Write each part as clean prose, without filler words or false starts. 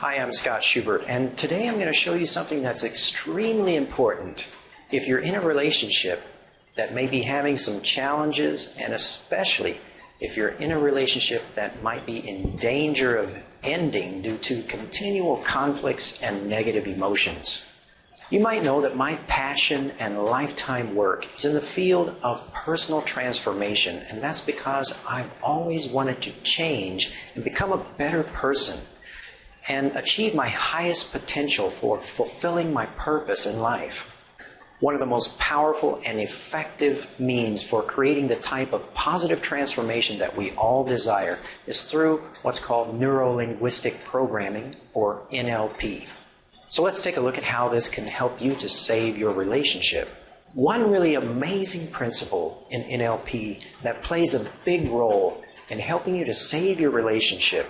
Hi, I'm Scott Schubert, and today I'm going to show you something that's extremely important if you're in a relationship that may be having some challenges, and especially if you're in a relationship that might be in danger of ending due to continual conflicts and negative emotions. You might know that my passion and lifetime work is in the field of personal transformation, and that's because I've always wanted to change and become a better person and achieve my highest potential for fulfilling my purpose in life. One of the most powerful and effective means for creating the type of positive transformation that we all desire is through what's called Neuro Linguistic Programming, or NLP. So let's take a look at how this can help you to save your relationship. One really amazing principle in NLP that plays a big role in helping you to save your relationship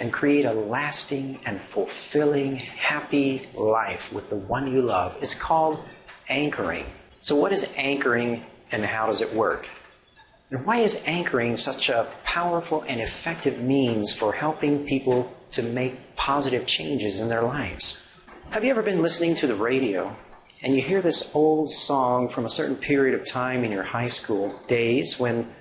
and create a lasting and fulfilling, happy life with the one you love is called anchoring. So what is anchoring and how does it work? And why is anchoring such a powerful and effective means for helping people to make positive changes in their lives? Have you ever been listening to the radio and you hear this old song from a certain period of time in your high school days when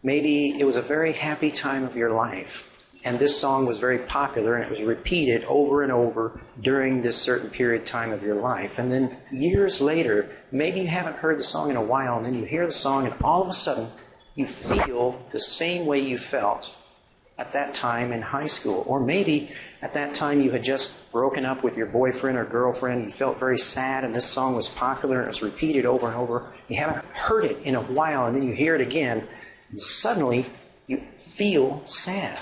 maybe it was a very happy time of your life? And this song was very popular and it was repeated over and over during this certain period of time of your life. And then years later, maybe you haven't heard the song in a while, and then you hear the song and all of a sudden you feel the same way you felt at that time in high school. Or maybe at that time you had just broken up with your boyfriend or girlfriend, you felt very sad, and this song was popular and it was repeated over and over. You haven't heard it in a while, and then you hear it again, and suddenly you feel sad.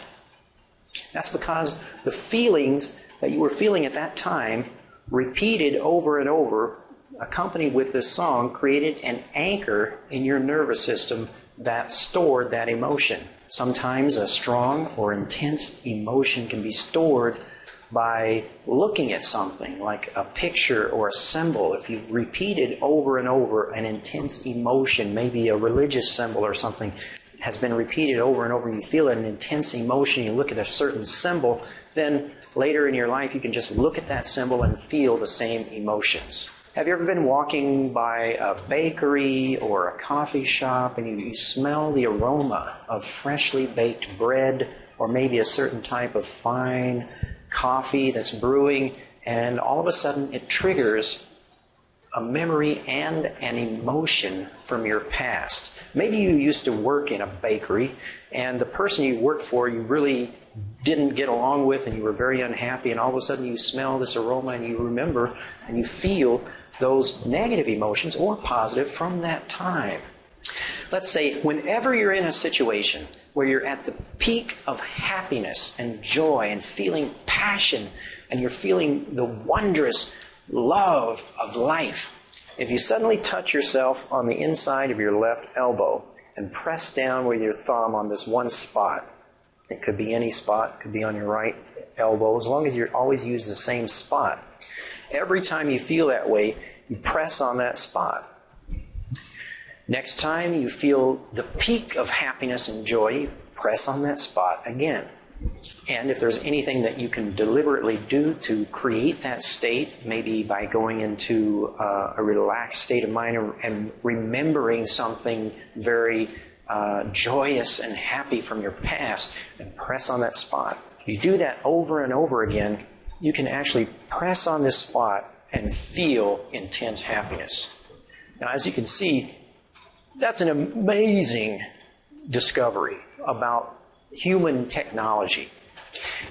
That's because the feelings that you were feeling at that time, repeated over and over, accompanied with this song, created an anchor in your nervous system that stored that emotion. Sometimes a strong or intense emotion can be stored by looking at something like a picture or a symbol. If you've repeated over and over an intense emotion, maybe a religious symbol or something, has been repeated over and over, and you feel an intense emotion, you look at a certain symbol, then later in your life you can just look at that symbol and feel the same emotions. Have you ever been walking by a bakery or a coffee shop and you smell the aroma of freshly baked bread, or maybe a certain type of fine coffee that's brewing, and all of a sudden it triggers a memory and an emotion from your past? Maybe you used to work in a bakery, and the person you worked for you really didn't get along with, and you were very unhappy, and all of a sudden you smell this aroma and you remember and you feel those negative emotions or positive from that time. Let's say whenever you're in a situation where you're at the peak of happiness and joy and feeling passion, and you're feeling the wondrous love of life, if you suddenly touch yourself on the inside of your left elbow and press down with your thumb on this one spot, it could be any spot, it could be on your right elbow, as long as you always use the same spot. Every time you feel that way, you press on that spot. Next time you feel the peak of happiness and joy, you press on that spot again. And if there's anything that you can deliberately do to create that state, maybe by going into a relaxed state of mind and remembering something very joyous and happy from your past, and press on that spot. If you do that over and over again, you can actually press on this spot and feel intense happiness. Now, as you can see, that's an amazing discovery about human technology.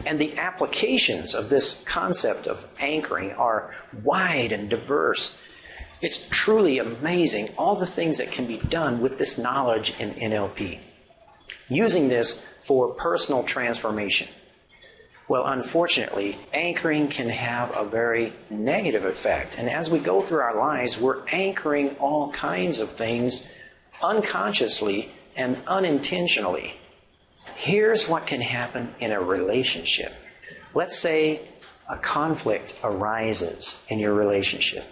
And the applications of this concept of anchoring are wide and diverse. It's truly amazing all the things that can be done with this knowledge in NLP. Using this for personal transformation. Well, unfortunately, anchoring can have a very negative effect. And as we go through our lives, we're anchoring all kinds of things unconsciously and unintentionally. Here's what can happen in a relationship. Let's say a conflict arises in your relationship,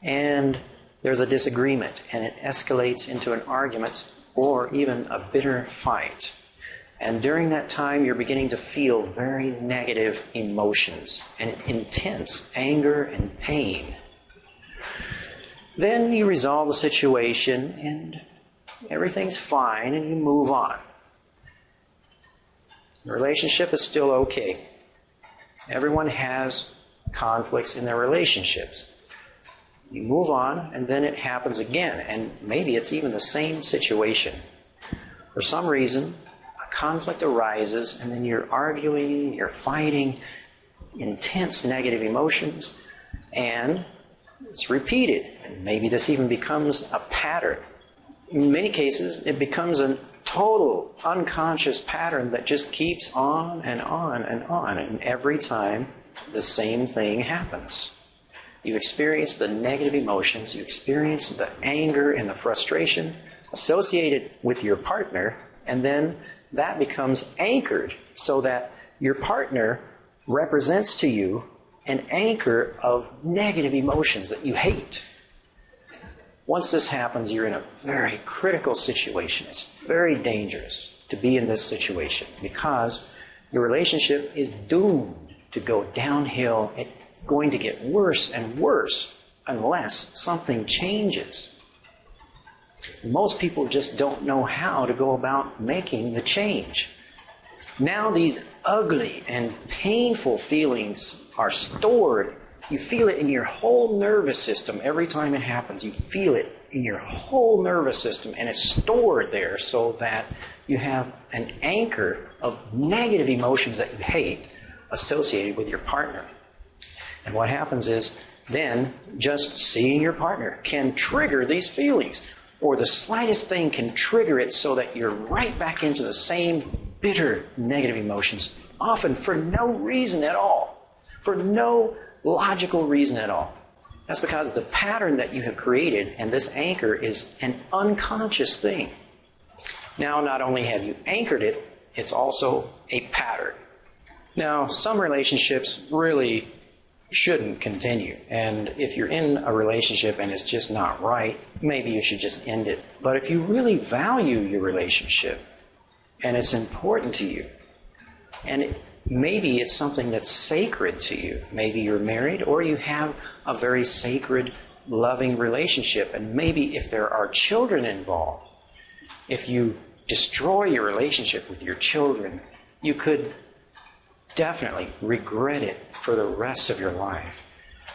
and there's a disagreement, and it escalates into an argument or even a bitter fight. And during that time, you're beginning to feel very negative emotions and intense anger and pain. Then you resolve the situation and everything's fine and you move on. The relationship is still okay. Everyone has conflicts in their relationships. You move on and then it happens again, and maybe it's even the same situation. For some reason, a conflict arises and then you're arguing, you're fighting, intense negative emotions, and it's repeated. And maybe this even becomes a pattern. In many cases, it becomes a total unconscious pattern that just keeps on and on and on. And every time, the same thing happens. You experience the negative emotions, you experience the anger and the frustration associated with your partner, and then that becomes anchored so that your partner represents to you an anchor of negative emotions that you hate. Once this happens, you're in a very critical situation. It's very dangerous to be in this situation because your relationship is doomed to go downhill. It's going to get worse and worse unless something changes. Most people just don't know how to go about making the change. Now these ugly and painful feelings are stored. You feel it in your whole nervous system. Every time it happens, you feel it in your whole nervous system, and it's stored there so that you have an anchor of negative emotions that you hate associated with your partner. And what happens is then just seeing your partner can trigger these feelings, or the slightest thing can trigger it so that you're right back into the same bitter negative emotions, often for no reason at all, for no logical reason at all. That's because the pattern that you have created and this anchor is an unconscious thing. Now, not only have you anchored it, it's also a pattern. Now, some relationships really shouldn't continue. And if you're in a relationship and it's just not right, maybe you should just end it. But if you really value your relationship and it's important to you, and maybe it's something that's sacred to you, maybe you're married or you have a very sacred, loving relationship, and maybe if there are children involved, if you destroy your relationship with your children, you could definitely regret it for the rest of your life.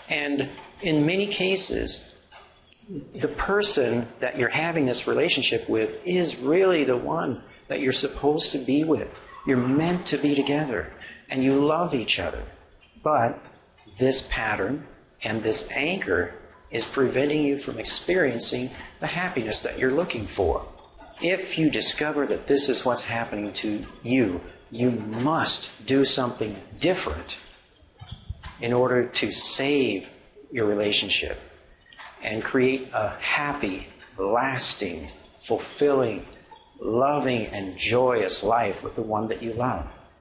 And in many cases, the person that you're having this relationship with is really the one that you're supposed to be with. You're meant to be together, and you love each other. But this pattern and this anchor is preventing you from experiencing the happiness that you're looking for. If you discover that this is what's happening to you, you must do something different in order to save your relationship and create a happy, lasting, fulfilling, loving, and joyous life with the one that you love.